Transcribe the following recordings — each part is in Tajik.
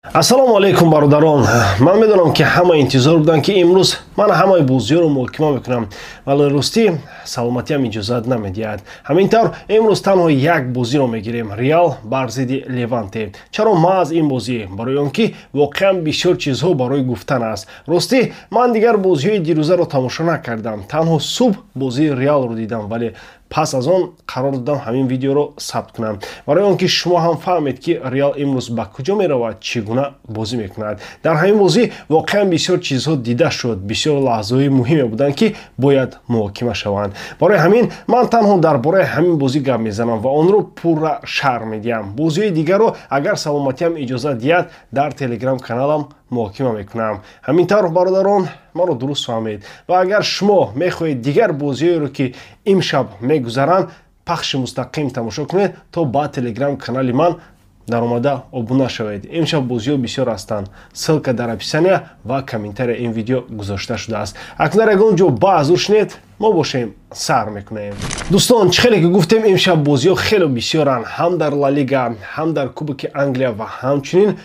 Ассалому алейкум бародарон. Ман медонам ки ҳама интизор буданд ки имрӯз ман ҳамаи бозиҳоро муҳокима мекунам, вале ростӣ саломатиам иҷозат намедиҳад. Ҳамин тавр имрӯз танҳо як бозиро мегирем: Реал бар зидди Леванте. Чаро маҳз ин бозӣ? Барои он ки воқеан бисёр чизҳо барои гуфтан аст. Ростӣ ман дигар бозиҳои дирӯзаро тамошо накардам. Танҳо субҳ бозии Реалро дидам, вале пас аз он қарор додам ҳамин видеоро сабт кунам, барои он ки шумо ҳам фаҳмед ки Реал имрӯз ба куҷо меравад, чӣ гуна бозӣ мекунад. Дар ҳамин бозӣ воқеан бисёр чизҳо дида шуд, бисёр лаҳзаҳои муҳиме буданд ки бояд муҳокима шаванд. Барои ҳамин ман танҳо дар бораи ҳамин бозӣ гап мезанам ва онро пурра шарҳ медиҳам. Бозиҳои дигарро агар саломатиам иҷозат диҳад дар телеграм каналам муҳокима мекунам. Ҳамин тавр бародарон, маро дуруст фаҳмед. Ва агар шумо мехоҳед дигар бозиҳоеро ки имшаб мегузаранд пахши мустақим тамошо кунед, то ба телеграм канали ман дар омада обуна шавед. Имшаб бозиҳо бисёр ҳастанд. Ссилка дар описания ва комментария ин видео гузошта шудааст. Акнун ягон ҷо баъзур шунед, мо бошем сар мекунем. Дӯстон, чӣ хеле ки гуфтем имшаб бозиҳо хеле бисёранд. Ҳам дар Ла Лига, ҳам дар Кубоки Англия ва ҳамчунин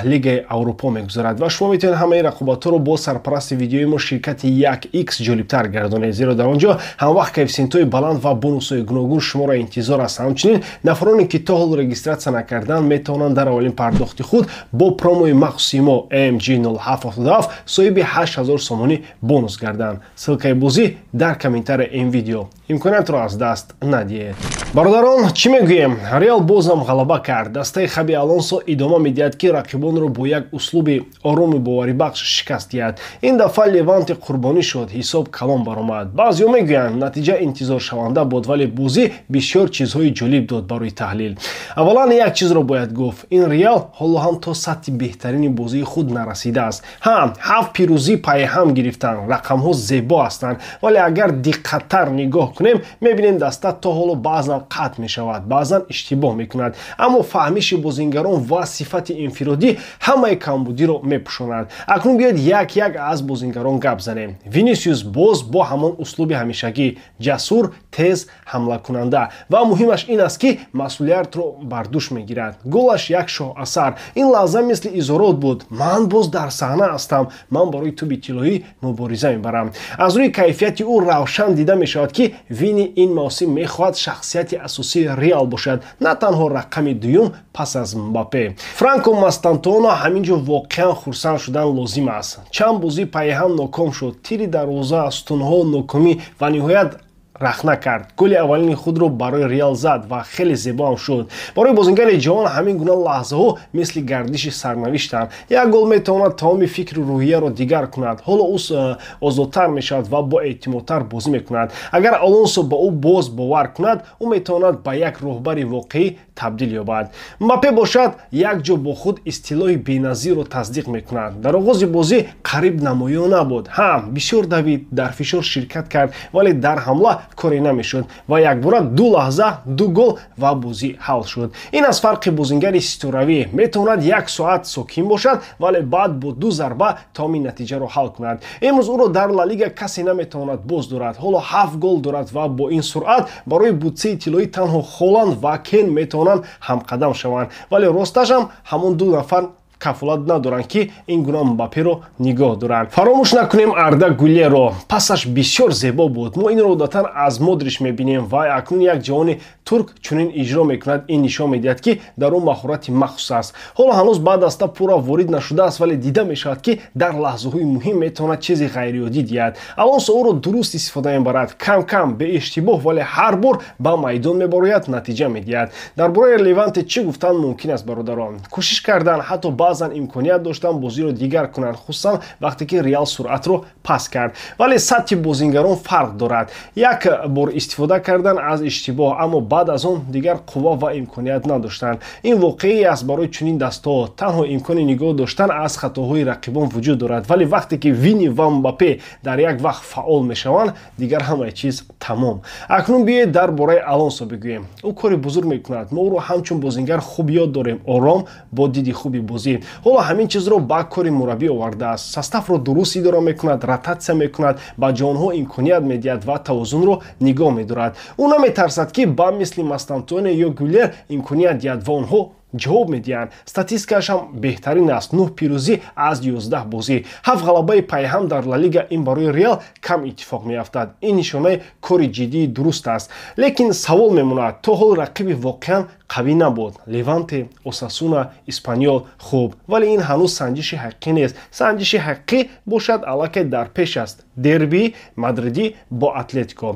Лигаи Аврупо мегузарад ва шумо метавонед ҳамаи рақобатҳоро бо сарпарасти видеои мо ширкати 1x ҷолибтар гардонед, зеро дар он ҷо ҳамвақт коэффициентҳои баланд ва бонусҳои гуногун шуморо интизор аст. Ҳамчунин нафароне ки то ҳол регистратсия накарданд метавонанд дар аввалин пардохти худ бо промои махсуси мо AMG0777 соҳиби 8000 сомонӣ бонус гарданд. Ссилкаи бозӣ дар комментария ин видео. Имкониятро аз даст надиҳед. Бародарон, чӣ мегӯем? Реал бозам ғалаба кард. Дастаи Хаби Алонсо идома медиҳад ки рақибонро бо як услуби ороми боварибахш шикаст диҳад. Ин дафъа Леванте қурбонӣ шуд, ҳисоб калон баромад. Баъзеҳо мегӯянд натиҷа интизоршаванда буд, вале бозӣ бисёр чизҳои ҷолиб дод барои таҳлил. Аввалан як чизро бояд гуфт: ин Реал ҳоло ҳам то сатҳи беҳтарини бозии худ нарасидааст. Ҳам 7 пирӯзӣ пайҳам гирифтанд. Рақамҳо зебо ҳастанд, вале агар диққаттар нигоҳ кунем, мебинем даста то ҳоло баъзан қатъ мешавад, баъзан иштибоҳ мекунад. Аммо фаҳмиши бозингарон ва сифати инфиродӣ ҳамаи камбудиро мепӯшонад. Акнун биёед як аз бозингарон гап занем. Винисиус боз бо ҳамон услуби ҳамешагӣ: ҷасур, тез, ҳамлакунанда ва муҳимаш ин аст ки масъулиятро бар дӯш мегирад. Голаш як шоҳасар. Ин лаҳза мисли изҳорот буд: ман боз дар саҳна ҳастам, ман барои туби тиллоӣ мубориза мебарам. Аз рӯи кайфияти ӯ равшан дида мешавад ки Вини ин мавсим мехоҳад шахсияти асосии Реал бошад, на танҳо рақами дуюм пас аз Мбаппе. Франко Мастантуоно ҳамин ҷо воқеан хурсанд шудан лозим аст. Чанд бозӣ пайҳам ноком шуд, тири дарвоза, стунҳо нокомӣ ва ниҳоят рахна кард. Голи аввалини худро барои Реал зад ва хеле зебо ҳам шуд. Барои бозингари ҷавон ҳамин гуна лаҳзаҳо мисли гардиши сарнавиштанд. Як гол метавонад тамоми фикру рӯҳияро дигар кунад. Ҳоло ӯ озодтар мешавад ва бо эътимодтар бозӣ мекунад. Агар Алонсо ба ӯ боз бовар кунад, ӯ метавонад ба як роҳбари воқеӣ табдил ёбад. Мбаппе бошад, як ҷо бо худ истилои беназирро таздиқ мекунад. Дар оғози бозӣ қариб намоён набуд. Бисёр давид, дар фишор ширкат кард, вале дар ҳамла коре намешуд ва якбора 2 лаҳза 2 гол ва бозӣ ҳал шуд. Ин аз фарқи бозингари ситоравӣ. Метавонад 1 соат сокин бошад, вале баъд бо 2 зарба тамоми натиҷаро ҳал кунад. Имрӯз ӯро дар Ла Лига касе наметавонад боз дорад. Ҳоло 7 гол дорад ва бо ин суръат барои бутсаи тиллоӣ танҳо Холланд ва Кен метавонанд ҳамқадам шаванд, вале росташам ҳамон 2 нафар кафолат надоранд ки ин гуна Мбапперо нигоҳ доранд. Фаромӯш накунем Арда Гулеро. Пасаш бисёр зебо буд. Мо инро одатан аз Модрич мебинем ва акнун як ҷавони турк чунин иҷро мекунад. Ин нишон медиҳад ки дар он маҳорати махсус аст. Ҳоло ҳанӯз ба даста пурра ворид нашудааст, вале дида мешавад ки дар лаҳзаҳои муҳим метавонад чизи ғайриоддӣ диҳад. Алонсо ӯро дуруст истифода мебарад. Кам беиштибоҳ, вале ҳар бор ба майдон мебарояд, натиҷа медиҳад. Дар бораи Леванте чӣ гуфтан мумкин аст бародарон? Кӯшиш кардан, ҳатто баъзан имконият доштанд бозиро дигар кунанд, хусусан вақте ки Реал суръатро пас кард. Вале сатҳи бозингарон фарқ дорад. Як бор истифода кардан аз иштибоҳ, аммо баъд аз он дигар қувва ва имконият надоштанд. Ин воқеӣ аст барои чунин дастаҳо. Танҳо имкони нигоҳ доштан аз хатоҳои рақибон вуҷуд дорад, вале вақте ки Вини ва Мбаппе дар як вақт фаъол мешаванд, дигар ҳамаи чиз тамом. Акнун биёед дар бораи Алонсо бигӯем. Ӯ кори бузург мекунад. Мо ӯро ҳамчун бозингар хуб ёд дорем, ором, бо диди хуби бозӣ. ҳоло ҳамин чизро ба кори мураббӣ овардааст. Составро дуруст идора мекунад, ротатсия мекунад, ба ҷонҳо имконият медиҳад ва тавозунро нигоҳ медорад. ӯ наметарсад ки ба мисли Мастантуоне ё Гулер имконият диҳад ва онҳо ҷавоб медиҳанд. Статистикааш ҳам беҳтарин аст. 9 пирӯзӣ аз 11 бозӣ. 7 ғалабаи пайҳам дар Ла Лига ин барои Реал кам иттифоқ меафтад. Ин нишонаи кори ҷиддии дуруст аст. Лекин савол мемонад, то ҳол рақиби воқеан қавӣ набуд. Леванте, Осасуна, Испаньол хуб, вале ин ҳанӯз санҷиши ҳақиқӣ нест. Санҷиши ҳақиқӣ бошад аллакай дар пеш аст. Дерби мадридӣ бо Атлетико.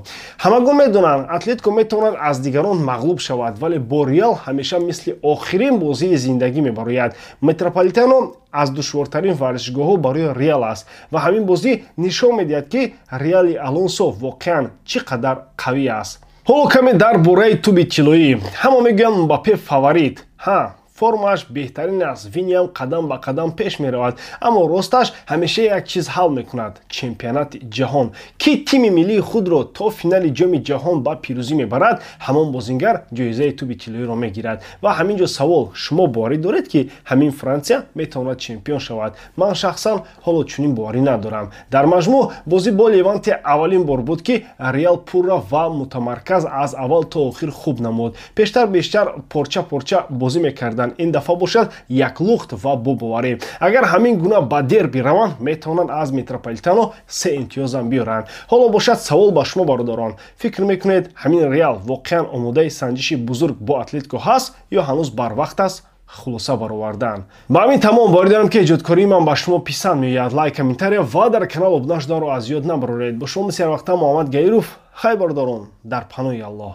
Ҳамагон медонанд, Атлетико метавонад аз дигарон мағлуб шавад, вале бо Реал ҳамеша мисли охирин бозии зиндагӣ мебарояд. Метрополитано аз душвортарин варзишгоҳҳо барои Реал аст ва ҳамин бозӣ нишон медиҳад, ки Реали Алонсо воқеан чӣ қадар қавӣ аст. ҳоло каме дар бораи туби тиллоӣ. Ҳама мегӯянд Мбаппе фаворит. Формааш беҳтарин аст. Виниам қадам ба қадам пеш меравад, аммо росташ ҳамеша як чиз ҳал мекунад: чемпионати ҷаҳон. Ки тими миллии худро то финали ҷоми ҷаҳон ба пирӯзӣ мебарад, ҳамон бозингар ҷоизаи туби тиллоиро мегирад. Ва ҳамин ҷо савол: шумо боварӣ доред, ки ҳамин Франсия метавонад чемпион шавад? Ман шахсан ҳоло чунин боварӣ надорам. Дар маҷмӯъ бозӣ бо Леванте аввалин бор буд, ки Реал пурра ва мутамарказ аз аввал то охир хуб намуд. Бештар порча бозӣ мекарданд. ин дафъа бошад як лухт ва бобоварӣ. Агар ҳамин гуна ба дерби раванд, метавонанд аз Метрополитано 3 имтиёзам биёранд. ҳоло бошад савол ба шумо бародарон: фикр мекунед ҳамин Реал воқеан омодаи санҷиши бузург бо Атлетико ҳаст ё ҳанӯз барвақт аст хулоса баровардан? Ба ҳамин тамом бояд дорам, ки эҷодкории ман ба шумо писанд меояд. Лайк, комментария ва дар канал обуна шуданро аз ёд набароред. Ба шумо мисли ҳар вақта Муҳаммад Гаиров. Хай бародарон, дар паноҳи Аллоҳ.